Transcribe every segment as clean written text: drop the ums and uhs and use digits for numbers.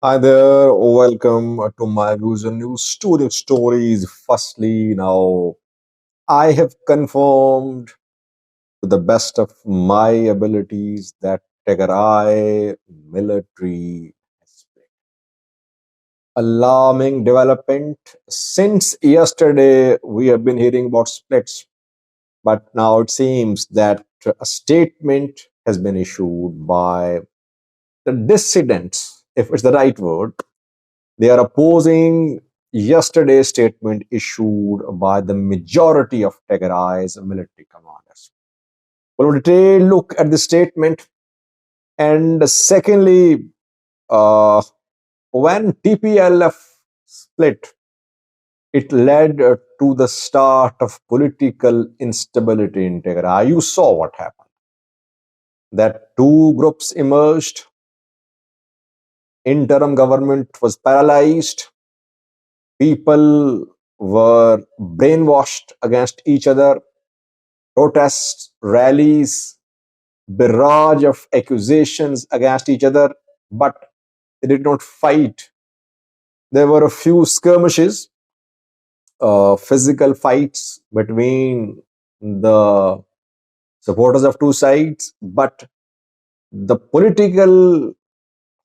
Hi there, welcome to my views on news studio stories. Firstly, now I have confirmed to the best of my abilities that Tigray military has been alarming development. Since yesterday, we have been hearing about splits, but now it seems that a statement has been issued by the dissidents, if it's the right word. They are opposing yesterday's statement issued by the majority of Tigray's military commanders. We'll take a look at the statement. And secondly, uh, when TPLF split, it led to the start of political instability in Tigray. You saw what happened. That two groups emerged, interim government was paralyzed, people were brainwashed against each other, protests, rallies, barrage of accusations against each other, but they did not fight. There were a few skirmishes, physical fights between the supporters of two sides, but the political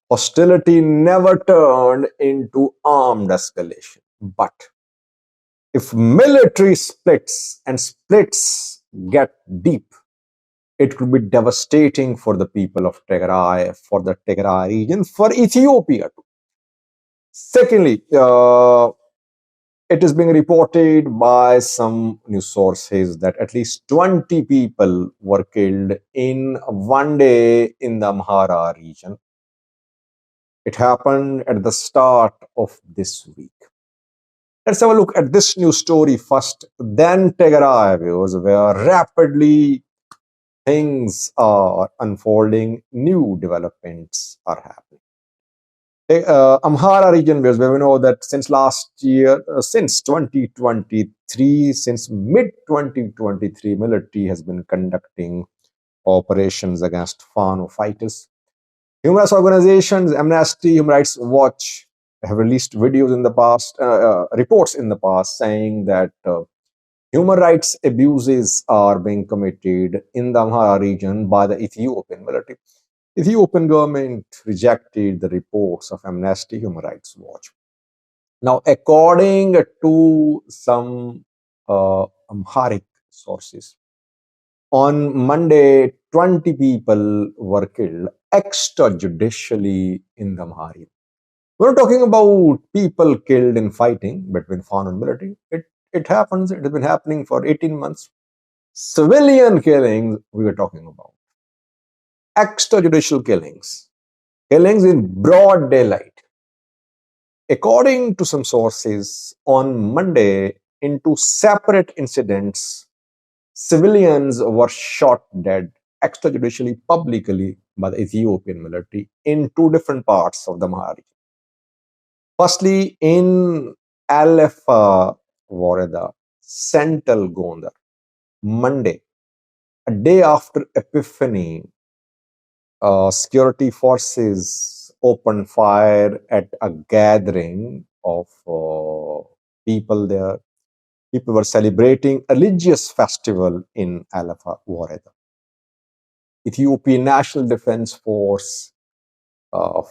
hostility never turned into armed escalation. But if military splits and splits get deep, it could be devastating for the people of Tigray, for the Tigray region, for Ethiopia too. Secondly, it is being reported by some news sources that at least 20 people were killed in one day in the Amhara region. It happened at the start of this week. Let's have a look at this news story first. Then Tigray viewers, where rapidly things are unfolding, new developments are happening. Amhara region, where we know that since last year, since 2023, since mid 2023, military has been conducting operations against Fano fighters. Human rights organizations, Amnesty, Human Rights Watch have released videos in the past, reports in the past saying that human rights abuses are being committed in the Amhara region by the Ethiopian military. Ethiopian government rejected the reports of Amnesty Human Rights Watch. Now, according to some Amharic sources, on Monday, 20 people were killed extrajudicially in the Amhara. We're not talking about people killed in fighting between Fano and military. It happens, it has been happening for 18 months. Civilian killings, we were talking about. Extrajudicial killings, killings in broad daylight. According to some sources, on Monday, in two separate incidents, civilians were shot dead extrajudicially publicly by the Ethiopian military in two different parts of the Amhara. Firstly, in Alpha Wareda, Central Gondar, Monday, a day after Epiphany, security forces opened fire at a gathering of people there. People were celebrating a religious festival in Alpha Wareda. Ethiopian National Defense Force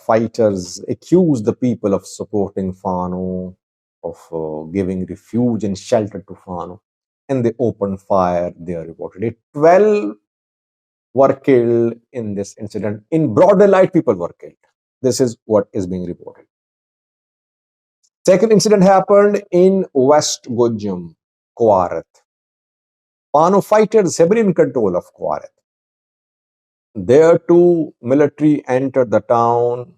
fighters accused the people of supporting Fano, of giving refuge and shelter to Fano, and they opened fire. They are reportedly 12 were killed in this incident. In broad daylight, people were killed. This is what is being reported. Second incident happened in West Gojam, Kwarat. Fano fighters have been in control of Kwarat. There too, military entered the town.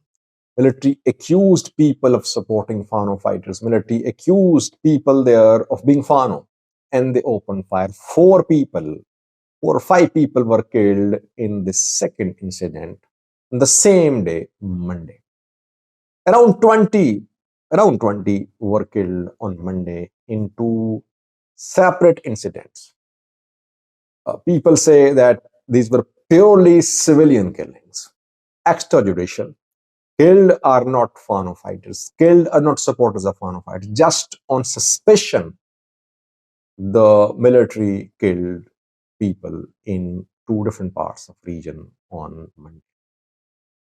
Military accused people of supporting Fano fighters. Military accused people there of being Fano. And they opened fire. Four or five people were killed in this second incident on the same day, Monday. Around 20, around 20 were killed on Monday in two separate incidents. People say that these were purely civilian killings, extrajudicial. Killed are not Fano fighters. Killed are not supporters of Fano fighters. Just on suspicion, the military killed people in two different parts of region on Monday.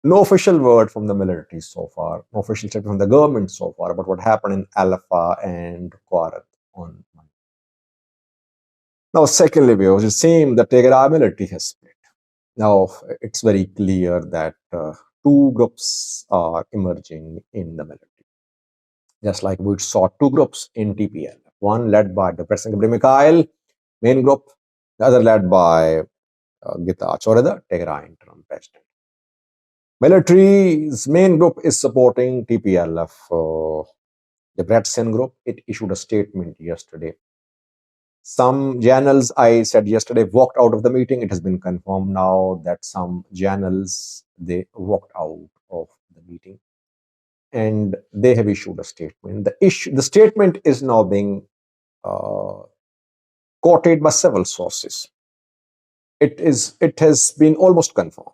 No official word from the military so far, no official statement from the government so far about what happened in Alpha and Kwarat on Monday. Now, secondly, it seems the Tigray military has split. Now, it's very clear that two groups are emerging in the military. Just like we saw two groups in TPLF, one led by the President Mikhail, main group, the other led by Gitachore, the Tigray interim president. Military's main group is supporting TPLF. The Bratsen group, it issued a statement yesterday. Some journals, I said yesterday, walked out of the meeting. It has been confirmed now that some journals, they walked out of the meeting and they have issued a statement. The statement is now being quoted by several sources. It has been almost confirmed.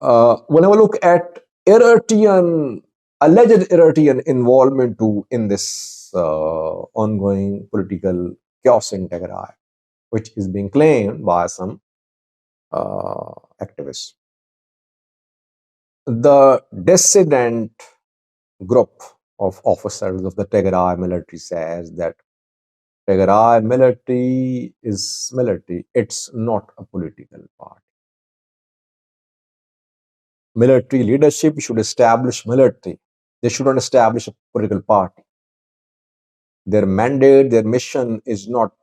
Whenever I look at Eritrean, alleged Eritrean involvement too in this ongoing political chaos in Tigray, which is being claimed by some activists. The dissident group of officers of the Tigray military says that Tigray military is military. It's not a political party. Military leadership should establish military. They shouldn't establish a political party. Their mandate, their mission is not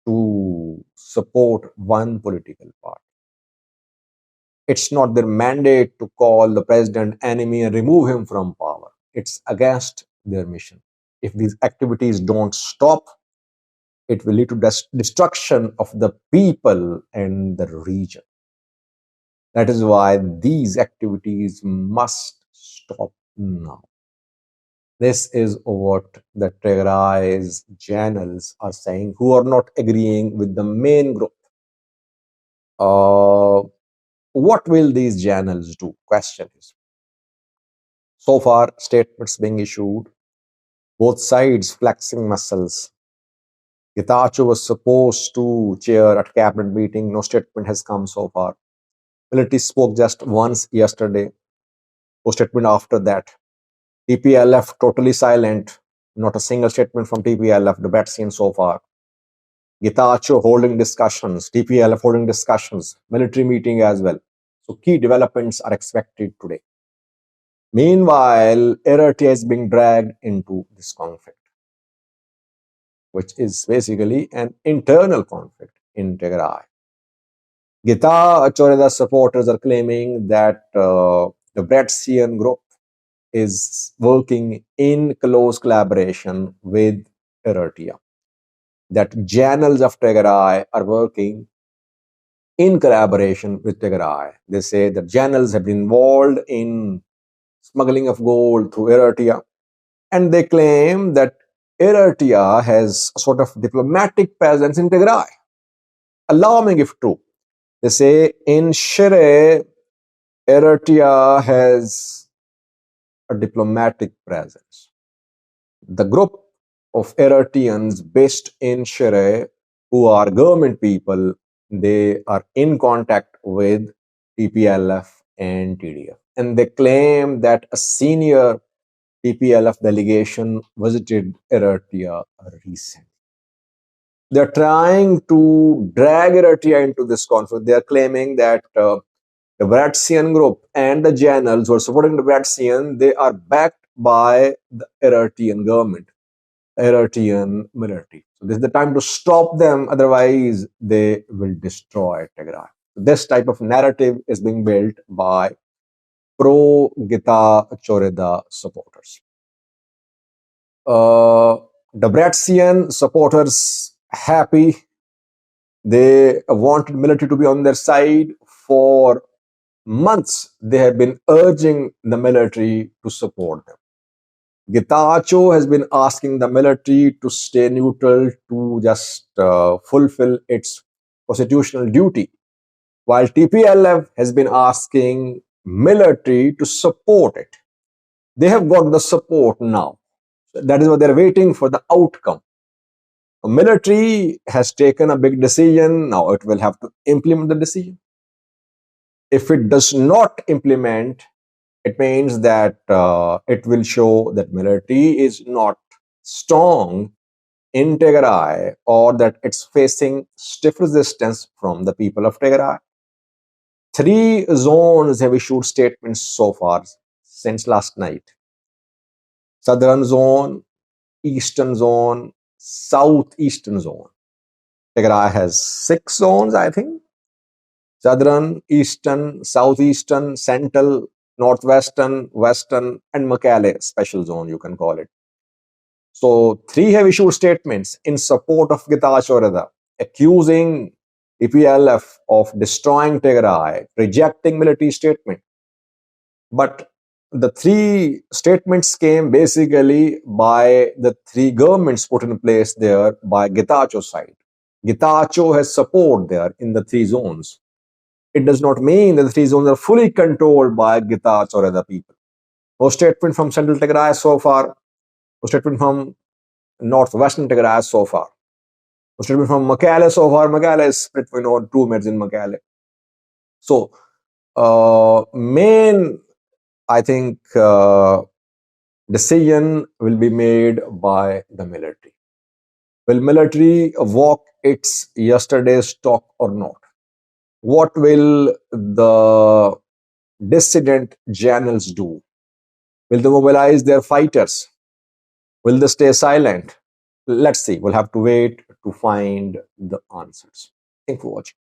to support one political party. It's not their mandate to call the president enemy and remove him from power. It's against their mission. If these activities don't stop, it will lead to destruction of the people and the region. That is why these activities must stop now. This is what the Tigray's channels are saying, who are not agreeing with the main group. What will these channels do? Question is. So far, statements being issued, both sides flexing muscles. Getachew was supposed to chair at cabinet meeting. No statement has come so far. Military spoke just once yesterday. No statement after that. TPLF totally silent. Not a single statement from TPLF. Debate seen so far. Getachew holding discussions. TPLF holding discussions. Military meeting as well. So key developments are expected today. Meanwhile, Eritrea is being dragged into this conflict, which is basically an internal conflict in Tigray. Getachew supporters are claiming that the Bratsen group is working in close collaboration with Eritrea. That channels of Tigray are working in collaboration with Tigray. They say that channels have been involved in smuggling of gold through Eritrea. And they claim that Eritrea has a sort of diplomatic presence in Tigray. Alarming if true. They say in Shire, Eritrea has a diplomatic presence. The group of Eritreans based in Shire, who are government people, they are in contact with TPLF and TDF. And they claim that a senior TPLF delegation visited Eritrea recently. They're trying to drag Eritrea into this conflict. They're claiming that the Bratsen group and the channels who are supporting the Bratsen, they are backed by the Eritrean government, Eritrean military. So this is the time to stop them, otherwise they will destroy Tigray. This type of narrative is being built by pro-Getachew supporters. The Bratsen supporters happy. They wanted military to be on their side. For months, they have been urging the military to support them. Getachew has been asking the military to stay neutral, to just fulfill its constitutional duty, while TPLF has been asking military to support it. They have got the support now. That is what they're waiting for, the outcome. The military has taken a big decision. Now it will have to implement the decision. If it does not implement, it means that it will show that military is not strong in Tigray, or that it's facing stiff resistance from the people of Tigray. 3 zones have issued statements so far since last night: Southern Zone, Eastern Zone, Southeastern Zone. Tigray has 6 zones, I think: Southern, Eastern, Southeastern, Central, Northwestern, Western, and Mekelle Special Zone, you can call it. So 3 have issued statements in support of Getachew Reda, accusing TPLF of destroying Tigray, rejecting military statement. But the 3 statements came basically by the 3 governments put in place there by Getachew side. Getachew has support there in the 3 zones. It does not mean that the 3 zones are fully controlled by Getachew Reda people. No statement from Central Tigray so far. No statement from Northwestern Tigray so far. No statement from Mekelle so far. Mekelle is split between 2 minutes in Mekelle. So, main, I think, decision will be made by the military. Will military walk its yesterday's talk or not? What will the dissident generals do? Will they mobilize their fighters? Will they stay silent? Let's see. We'll have to wait to find the answers. Thank you for watching.